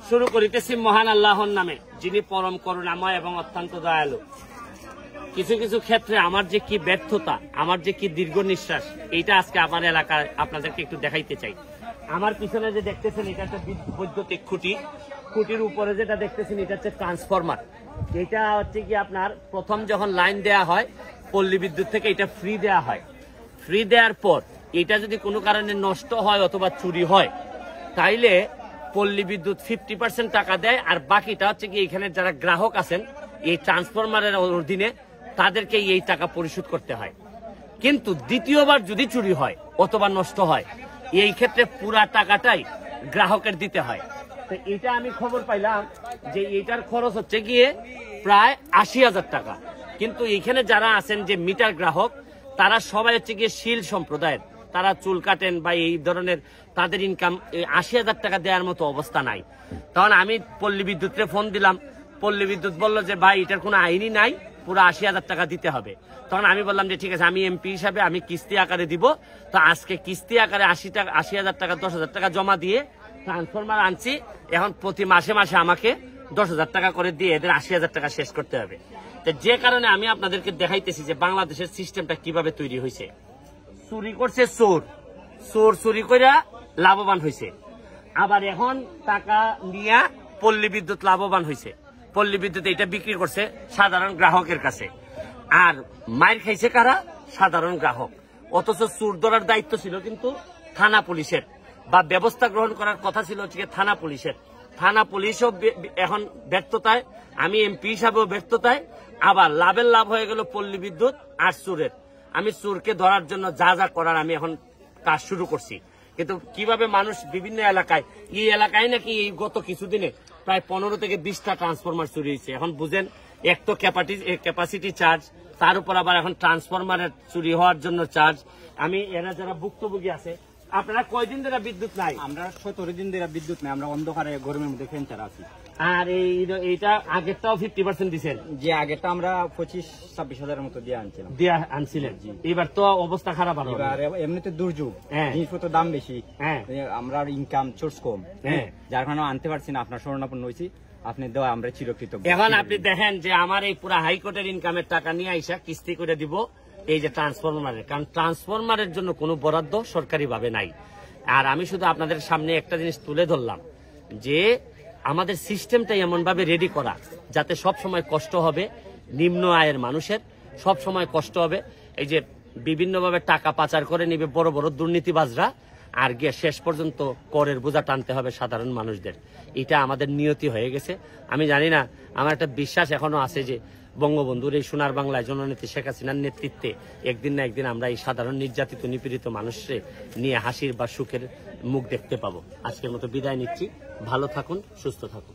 শুরু করিতেছি মহান আল্লাহর নামে, যিনি পরম করুণাময় এবং অত্যন্ত দয়ালু। কিছু কিছু ক্ষেত্রে আমার যে কি ব্যর্থতা, আমার যে কি দীর্ঘ নিঃশ্বাস, এইটা আজকে আমার এলাকায় আপনাদেরকে একটু দেখাইতে চাই। আমার পিছনে যে দেখতেছেন এটা হচ্ছে বৈদ্যুতিক খুঁটি, খুঁটির উপরে যেটা দেখতেছেন এটা হচ্ছে ট্রান্সফরমার। এটা হচ্ছে কি আপনার প্রথম যখন লাইন দেয়া হয় পল্লী বিদ্যুৎ থেকে এটা ফ্রি দেয়া হয়। ফ্রি দেওয়ার পর এটা যদি কোনো কারণে নষ্ট হয় অথবা চুরি হয় তাইলে পল্লী বিদ্যুৎ 50% টাকা দেয়, আর বাকিটা হচ্ছে কি এখানে যারা গ্রাহক আছেন এই ট্রান্সফরমারের অধীনে তাদেরকে এই টাকা পরিশোধ করতে হয়। কিন্তু দ্বিতীয়বার যদি চুরি হয় অথবা নষ্ট হয় এই ক্ষেত্রে পুরা টাকাটাই গ্রাহকের দিতে হয়। তো এটা আমি খবর পাইলাম যে এটার খরচ হচ্ছে গিয়ে প্রায় 80,000 টাকা। কিন্তু এখানে যারা আছেন যে মিটার গ্রাহক তারা সবাই হচ্ছে গিয়ে শীল সম্প্রদায়ের, তারা চুল কাটেন বা এই ধরনের, তাদের ইনকাম 80,000 টাকা দেওয়ার মতো অবস্থা নাই। তখন আমি পল্লী বিদ্যুৎকে ফোন দিলাম, পল্লী বিদ্যুৎ বললো যে ভাই এটার কোনো আইনই নাই, পুরো 80,000 টাকা দিতে হবে। তখন আমি বললাম যে ঠিক আছে, আমি এমপি হিসাবে আমি কিস্তি আকারে দিব। তো আজকে কিস্তি আকারে 80,000 টাকা 10,000 টাকা জমা দিয়ে ট্রান্সফরমার আনছি। এখন প্রতি মাসে মাসে আমাকে 10,000 টাকা করে দিয়ে এদের 80,000 টাকা শেষ করতে হবে। তো যে কারণে আমি আপনাদেরকে দেখাইতেছি যে বাংলাদেশের সিস্টেমটা কিভাবে তৈরি হয়েছে। চুরি করছে চোর, চোর চুরি করে লাভবান হয়েছে। আবার এখন টাকা নিয়ে পল্লী বিদ্যুৎ লাভবান হয়েছে। পল্লী বিদ্যুৎ এটা বিক্রি করছে সাধারণ গ্রাহকের কাছে, আর মাইর খাইছে কারা? সাধারণ গ্রাহক। অথচ চোর ধরার দায়িত্ব ছিল কিন্তু থানা পুলিশের, বা ব্যবস্থা গ্রহণ করার কথা ছিল হচ্ছে থানা পুলিশের। থানা পুলিশও এখন ব্যর্থতায়, আমি এমপি হিসাবেও ব্যর্থতায়। আবার লাভের লাভ হয়ে গেল পল্লী বিদ্যুৎ আর চোরের। আমি চোরকে ধরার জন্য যা যা করার আমি এখন কাজ শুরু করছি। কিন্তু কিভাবে মানুষ বিভিন্ন এলাকায়, এই এলাকায় নাকি এই গত কিছুদিনে প্রায় 15 থেকে 20টা ট্রান্সফরমার চুরি হয়েছে। এখন বুঝেন, এক তো ক্যাপাসিটি চার্জ, তার উপর আবার এখন ট্রান্সফরমারের চুরি হওয়ার জন্য চার্জ। আমি এরা যারা ভুক্তভোগী আছে, আপনারা কয়দিন ধরে বিদ্যুৎ নাই? আমরা 17 দিন ধরে বিদ্যুৎ নাই, আমরা অন্ধকারে গরমের মধ্যে ফ্যান ছাড়া আছি। আর এইটা আগেরটাও 50% দিচ্ছেন? যে আগেরটা আমরা 25-26 হাজারের মতো দিয়ে আনছিলেন। এবার তো অবস্থা খারাপ হবে, এবার এমনিতে দুর্যোগ, জিনিসপত্রের দাম বেশি, আমরা ইনকাম সোর্স কম, যার কারণে আনতে পারছি না। আপনার শরণাপন্ন হয়েছি, আপনি দেওয়া আমরা চিরকৃতজ্ঞ। এখন আপনি দেখেন যে আমার এই পুরা হাইকোর্টের ইনকামের টাকা নিয়ে আইসা কিস্তি করে দিব এই যে ট্রান্সফরমারের, কারণ ট্রান্সফরমারের জন্য কোনো বরাদ্দ সরকারি ভাবে নাই। আর আমি শুধু আপনাদের সামনে একটা জিনিস তুলে ধরলাম যে আমাদের সিস্টেমটাই এমন ভাবে রেডি করা যাতে সব সময় কষ্ট হবে নিম্ন আয়ের মানুষের, সব সময় কষ্ট হবে। এই যে বিভিন্নভাবে টাকা পাচার করে নিবে বড় বড় দুর্নীতিবাজরা, আর গিয়ে শেষ পর্যন্ত করের বোঝা টানতে হবে সাধারণ মানুষদের। এটা আমাদের নিয়তি হয়ে গেছে। আমি জানি না, আমার একটা বিশ্বাস এখনো আছে যে বঙ্গবন্ধুর এই সোনার বাংলায় জননেত্রী শেখ হাসিনার নেতৃত্বে একদিন না একদিন আমরা এই সাধারণ নির্যাতিত নিপীড়িত মানুষকে নিয়ে হাসির বা সুখের মুখ দেখতে পাবো। আজকের মতো বিদায় নিচ্ছি। ভালো থাকুন, সুস্থ থাকুন।